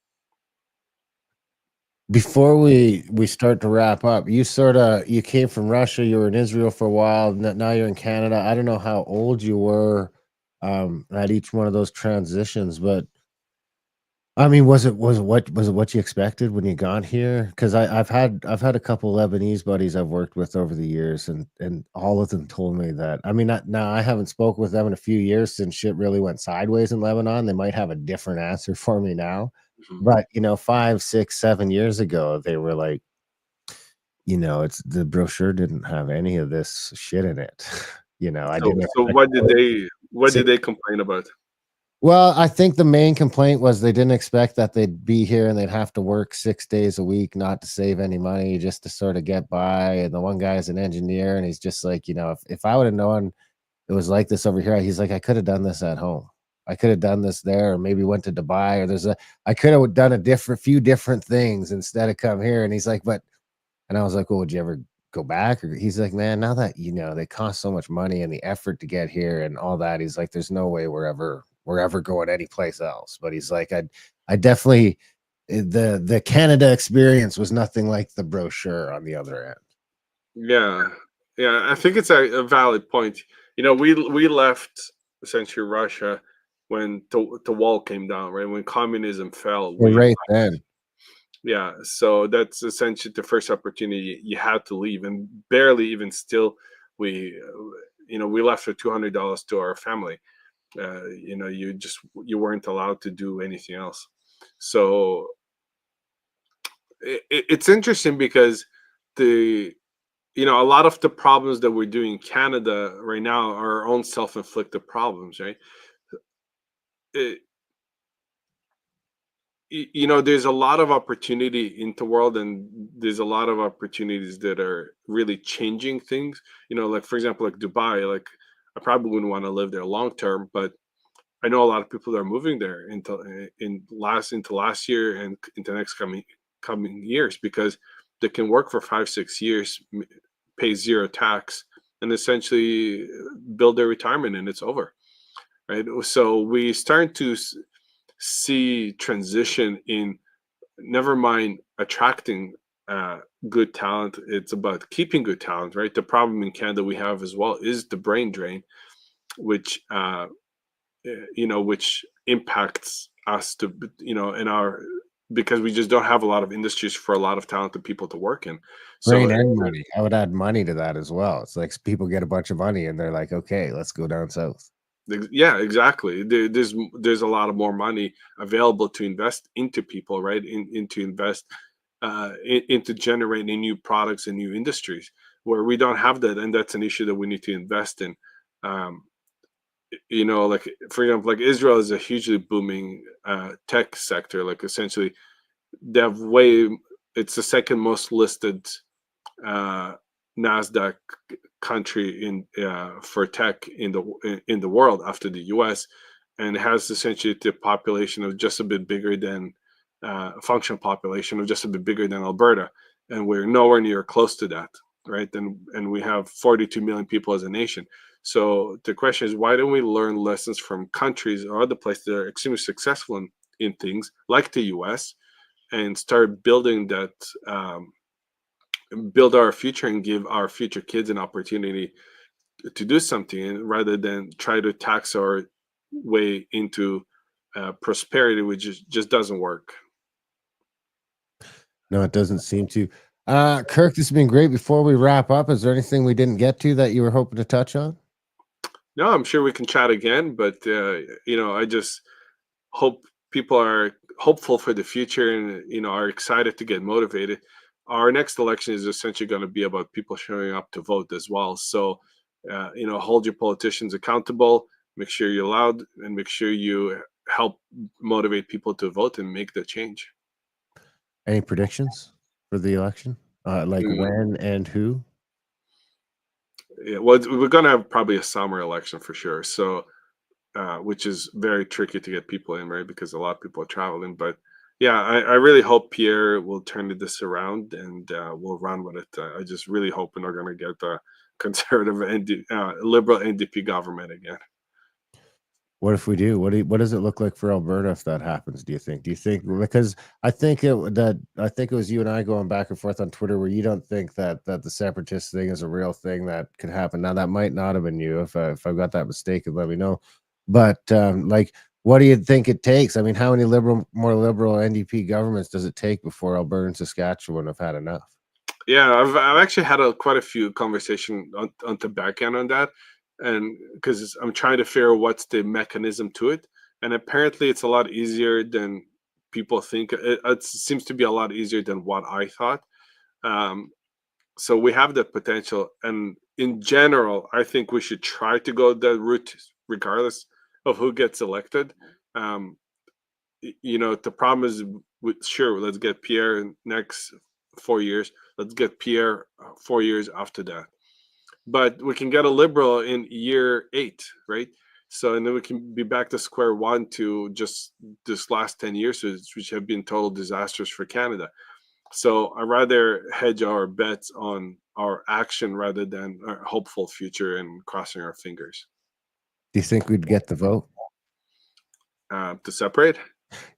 Before we start to wrap up, you came from Russia, you were in Israel for a while, now you're in Canada. I don't know how old you were at each one of those transitions, but I mean, was it what you expected when you got here? Because I've had a couple Lebanese buddies I've worked with over the years, and all of them told me that. I mean, now I haven't spoke with them in a few years since shit really went sideways in Lebanon. They might have a different answer for me now, Mhm. but 5, 6, 7 years ago, they were like, it's the brochure didn't have any of this shit in it. I So didn't. so what did they complain about? Well, I think the main complaint was they didn't expect that they'd be here and they'd have to work 6 days a week, not to save any money, just to sort of get by. And the one guy's an engineer, and he's just like, if I would have known it was like this over here, he's like, I could have done this at home. I could have done this there, or maybe went to Dubai, or I could have done few different things instead of come here. And he's like, and I was like, "Well, would you ever go back?" Or he's like, "Man, now that they cost so much money and the effort to get here and all that." He's like, "There's no way we're ever going anyplace else." But he's like, I definitely the Canada experience was nothing like the brochure on the other end. Yeah. Yeah, I think it's a valid point. We left essentially Russia when the wall came down, right? When communism fell, So we right then, yeah, so that's essentially the first opportunity you had to leave, and barely even still, we left for $200 to our family. You weren't allowed to do anything else. So it's interesting because the a lot of the problems that we're doing in Canada right now are our own self-inflicted problems, right? It, there's a lot of opportunity in the world, and there's a lot of opportunities that are really changing things. Like for example, like Dubai. Like I probably wouldn't want to live there long term, but I know a lot of people that are moving there into last year and into next coming years because they can work for 5 6 years, pay zero tax, and essentially build their retirement, and it's over, right? So we start to see transition in, never mind attracting uh, good talent. It's about keeping good talent, right? The problem in Canada we have as well is the brain drain, which which impacts us to in our because we just don't have a lot of industries for a lot of talented people to work in. So brain and money. I would add money to that as well. It's like people get a bunch of money and they're like, okay, let's go down south. yeah, exactly. There's a lot of more money available to invest into people, right? Into invest into generating new products and new industries where we don't have that, and that's an issue that we need to invest in. Um, like for example, like Israel is a hugely booming tech sector. Like essentially, they have way. It's the second most listed uh, Nasdaq country in for tech in the world after the U.S. and has essentially the population of just a bit bigger than functional population of just a bit bigger than Alberta, and we're nowhere near close to that, right? And we have 42 million people as a nation. So the question is, why don't we learn lessons from countries or other places that are extremely successful in things like the U.S. and start building that build our future and give our future kids an opportunity to do something rather than try to tax our way into prosperity, which just doesn't work. No, it doesn't seem to. Kirk, this has been great. Before we wrap up, is there anything we didn't get to that you were hoping to touch on? No, I'm sure we can chat again, but I just hope people are hopeful for the future and are excited to get motivated. Our next election is essentially going to be about people showing up to vote as well. So, hold your politicians accountable. Make sure you're loud, and make sure you help motivate people to vote and make the change. Any predictions for the election? Like Mm, when and who? yeah, well, we're going to have probably a summer election for sure. So, which is very tricky to get people in, right? Because a lot of people are traveling. But yeah, I really hope Pierre will turn this around and we'll run with it. I just really hope we're not going to get the conservative liberal NDP government again. What if we do? What does it look like for Alberta if that happens, do you think? Do you think because I think it was you and I going back and forth on Twitter where you don't think that the separatist thing is a real thing that could happen. Now that might not have been you. If I got that mistaken, let me know. But like what do you think it takes? I mean, how many more liberal NDP governments does it take before Alberta and Saskatchewan have had enough? Yeah, I've actually had quite a few conversation on the back end on that, and because I'm trying to figure out what's the mechanism to it, and apparently it's a lot easier than people think. It seems to be a lot easier than what I thought. Um, so we have the potential, and in general, I think we should try to go that route, regardless of who gets elected. Um, the problem is, sure, let's get Pierre next 4 years. Let's get Pierre 4 years after that. But we can get a liberal in year 8, right? So, and then we can be back to square one to just this last 10 years, which have been total disasters for Canada. So I'd rather hedge our bets on our action rather than a hopeful future and crossing our fingers. Do you think we'd get the vote? To separate.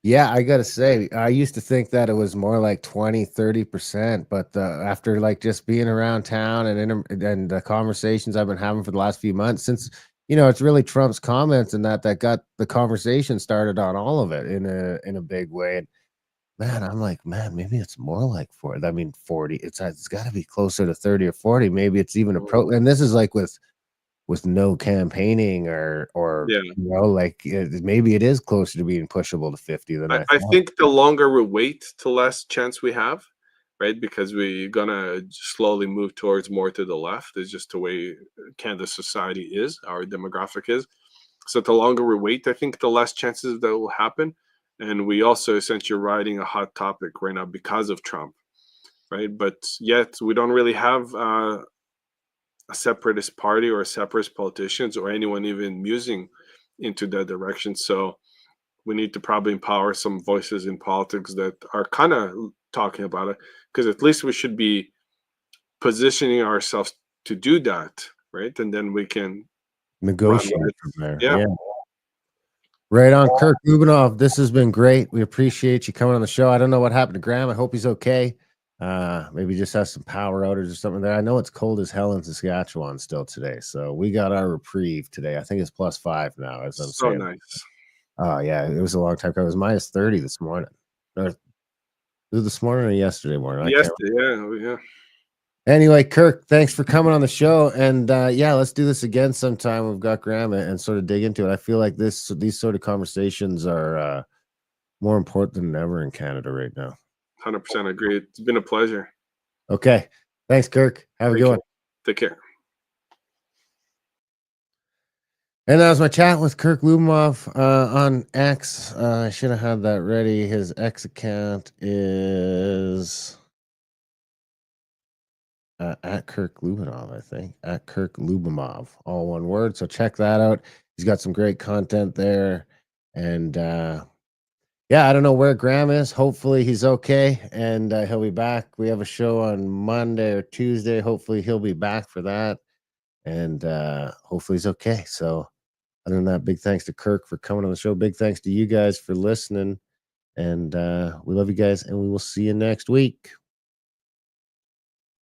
Yeah, I gotta say, I used to think that it was more like 20-30%, but after like just being around town and the conversations I've been having for the last few months, since it's really Trump's comments and that got the conversation started on all of it in a big way. And man, I'm like, man, maybe it's more like 40. I mean, 40. It's got to be closer to 30 or 40. Maybe it's even a pro. And this is like with no campaigning or Yeah. like maybe it is closer to being pushable to 50 than I, I I thought. think the longer we wait, the less chance we have, right? Because we're gonna slowly move towards more to the left. It's just the way Canada society is, our demographic is. So the longer we wait, I think the less chances that will happen. And we also essentially riding a hot topic right now because of Trump, right? But yet we don't really have a separatist party or a separatist politicians or anyone even musing into that direction. So we need to probably empower some voices in politics that are kind of talking about it, because at least we should be positioning ourselves to do that, right? And then we can run with Negotiate it. from there. Yeah, Yeah. Right on. Kirk Lubimov, this has been great. We appreciate you coming on the show. I don't know what happened to Graham. I hope he's okay. Maybe just has some power outage or something there. I know it's cold as hell in Saskatchewan still today. So we got our reprieve today. I think it's +5 now, as I'm so saying. nice. Oh yeah, it was a long time ago. It was -30 this morning. Or was it this morning or yesterday morning? I Yes, can't. yeah, yeah. Anyway, Kirk, thanks for coming on the show. And yeah, let's do this again sometime. We've got Graham and sort of dig into it. I feel like these sort of conversations are more important than ever in Canada right now. 100% agree. It's been a pleasure. Okay. Thanks, Kirk. Have a good Thank you. one. Take care. And that was my chat with Kirk Lubimov on X. I should have had that ready. His X account is at Kirk Lubimov, I think. At Kirk Lubimov, all one word. So check that out. He's got some great content there. And yeah, I don't know where Graham is. Hopefully he's okay and he'll be back. We have a show on Monday or Tuesday. Hopefully he'll be back for that. And hopefully he's okay. So other than that, big thanks to Kirk for coming on the show. Big thanks to you guys for listening. And we love you guys, and we will see you next week.